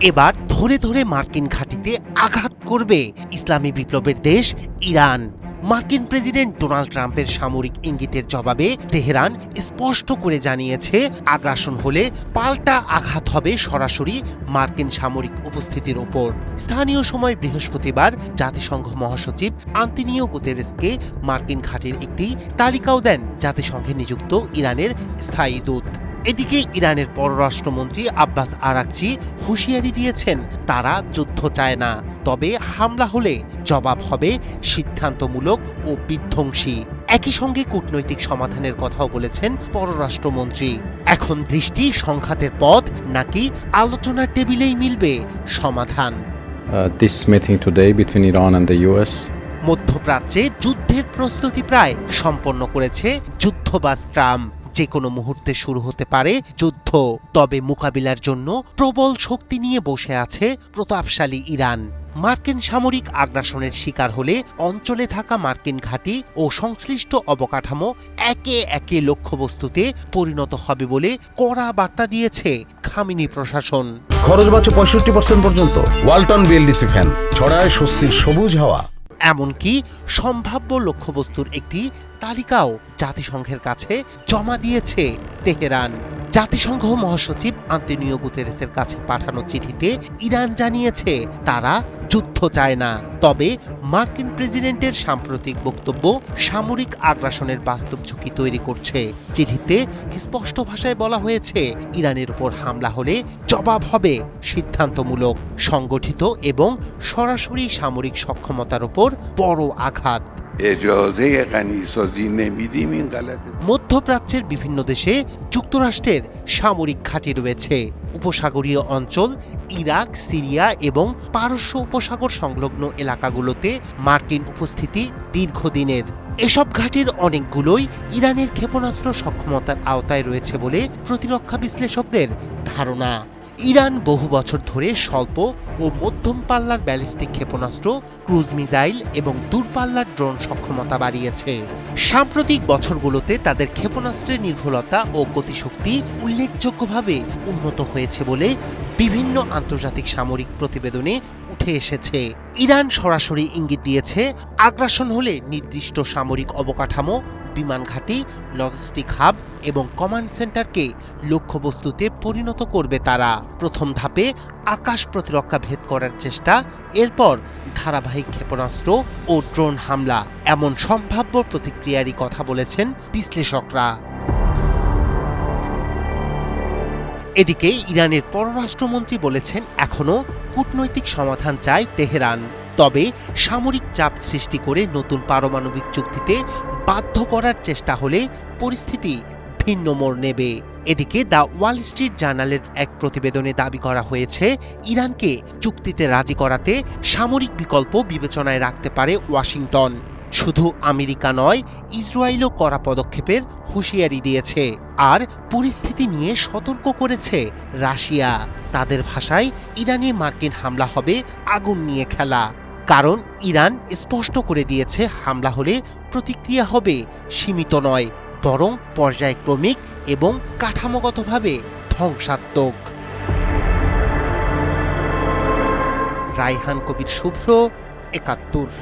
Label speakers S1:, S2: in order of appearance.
S1: এবার ধরে ধরে মার্কিন ঘাঁটিতে আঘাত করবে ইসলামী বিপ্লবের দেশ ইরান। মার্কিন প্রেসিডেন্ট ডোনাল্ড ট্রাম্পের সামরিক ইঙ্গিতের জবাবে তেহরান স্পষ্ট করে জানিয়েছে, আগ্রাসন হলে পাল্টা আঘাত হবে সরাসরি মার্কিন সামরিক উপস্থিতির ওপর। স্থানীয় সময় বৃহস্পতিবার জাতিসংঘ মহাসচিব আন্তোনিও গুতেরেসকে মার্কিন ঘাঁটির একটি তালিকাও দেন জাতিসংঘে নিযুক্ত ইরানের স্থায়ী দূত। এদিকে ইরানের পররাষ্ট্রমন্ত্রী আব্বাস আরাকচি হুঁশিয়ারি দিয়েছেন, তারা যুদ্ধ চায় না, তবে হামলা হলে জবাব হবে সিদ্ধান্তমূলক ও বিধ্বংসী। একই সঙ্গে কূটনৈতিক সমাধানের কথাও বলেছেন পররাষ্ট্রমন্ত্রী। এখন দৃষ্টি সংঘাতের পথ নাকি আলোচনার টেবিলেই মিলবে সমাধান।
S2: This meeting today between Iran and the US.
S1: মধ্যপ্রাচ্যে যুদ্ধের প্রস্তুতি প্রায় সম্পন্ন করেছে যুদ্ধবাজ ট্রাম্প। যে কোনো মুহূর্তে শুরু হতে পারে যুদ্ধ, তবে মোকাবিলার জন্য প্রবল শক্তি নিয়ে বসে আছে প্রতাপশালী ইরান। মার্কিন সামরিক আগ্রাসনের শিকার হলে অঞ্চলে থাকা মার্কিন ঘাঁটি ও সংশ্লিষ্ট অবকাঠামো একে একে লক্ষ্যবস্তুতে পরিণত হবে বলে কড়া বার্তা দিয়েছে খামেনি প্রশাসন।
S3: খরচ বাঁচে 65% পর্যন্ত। ওয়ালটন বিএলডিসি ফ্যান ছড়ায় স্বস্তির সবুজ হাওয়া।
S1: এমনকি সম্ভাব্য লক্ষ্যবস্তুর একটি তালিকাও জাতিসংঘের কাছে জমা দিয়েছে তেহরান। জাতিসংঘ মহাসচিব আন্তোনিও গুতেরেসের কাছে পাঠানো চিঠিতে ইরান জানিয়েছে, তারা যুদ্ধ চায় না, তবে মার্কিন প্রেসিডেন্টের সাম্প্রতিক বক্তব্য সামরিক আগ্রাসনের বাস্তব ঝুঁকি তৈরি করছে। চিঠিতে স্পষ্ট ভাষায় বলা হয়েছে, ইরানের উপর হামলা হলে জবাব হবে সিদ্ধান্তমূলক, সংগঠিত এবং সরাসরি সামরিক সক্ষমতার উপর বড় আঘাত। মধ্যপ্রাচ্যের বিভিন্ন দেশে যুক্তরাষ্ট্রের সামরিক ঘাঁটি রয়েছে। উপসাগরীয় অঞ্চল, ইরাক, সিরিয়া এবং পারস্য উপসাগর সংলগ্ন এলাকাগুলোতে মার্কিন উপস্থিতি দীর্ঘদিনের। এসব ঘাঁটির অনেকগুলোই ইরানের ক্ষেপণাস্ত্র সক্ষমতার আওতায় রয়েছে বলে প্রতিরক্ষা বিশ্লেষকদের ধারণা। ইরান বহু বছর ধরে স্বল্প ও মধ্যম পাল্লার ব্যালিস্টিক ক্ষেপণাস্ত্র, ক্রুজ মিসাইল এবং দূরপাল্লার ড্রোন সক্ষমতা বাড়িয়েছে। সাম্প্রতিক বছরগুলোতে তাদের ক্ষেপণাস্ত্রের নির্ভুলতা ও গতিশক্তি উল্লেখযোগ্যভাবে উন্নত হয়েছে বলে বিভিন্ন আন্তর্জাতিক সামরিক প্রতিবেদনে উঠে এসেছে। ইরান সরাসরি ইঙ্গিত দিয়েছে, আগ্রাসন হলে নির্দিষ্ট সামরিক অবকাঠামো, বিমান ঘাঁটি, লজিস্টিক হাব এবং কমান্ড সেন্টারকে লক্ষ্যবস্তুতে পরিণত করবে তারা। প্রথম ধাপে আকাশ প্রতিরক্ষা ভেদ করার চেষ্টা, এরপর ধারাবাহিক ক্ষেপণাস্ত্র ও ড্রোন হামলা, এমন সম্ভাব্য প্রতিক্রিয়ারই কথা বলেছেন বিশ্লেষকরা। এদিকে ইরানের পররাষ্ট্রমন্ত্রী বলেছেন, এখনও কূটনৈতিক সমাধান চায় তেহরান, তবে সামরিক চাপ সৃষ্টি করে নতুন পারমাণবিক চুক্তিতে বাধ্য করার চেষ্টা হলে পরিস্থিতি ভিন্ন মোড় নেবে। এদিকে দ্য ওয়াল স্ট্রিট জার্নালের এক প্রতিবেদনে দাবি করা হয়েছে, ইরানকে চুক্তিতে রাজি করাতে সামরিক বিকল্প বিবেচনায় রাখতে পারে ওয়াশিংটন। শুধু আমেরিকা নয়, ইসরায়েলও কড়া পদক্ষেপের হুঁশিয়ারি দিয়েছে, আর পরিস্থিতি নিয়ে সতর্ক করেছে রাশিয়া। তাদের ভাষায়, ইরানে মার্কিন হামলা হবে আগুন নিয়ে খেলা, কারণ ইরান স্পষ্ট করে দিয়েছে, হামলা হলে প্রতিক্রিয়া হবে সীমিত নয়, বরং পর্যায়ক্রমিক এবং কাঠামোগতভাবে ধ্বংসাত্মক। রায়হান কবির শুভ্র, ৭১।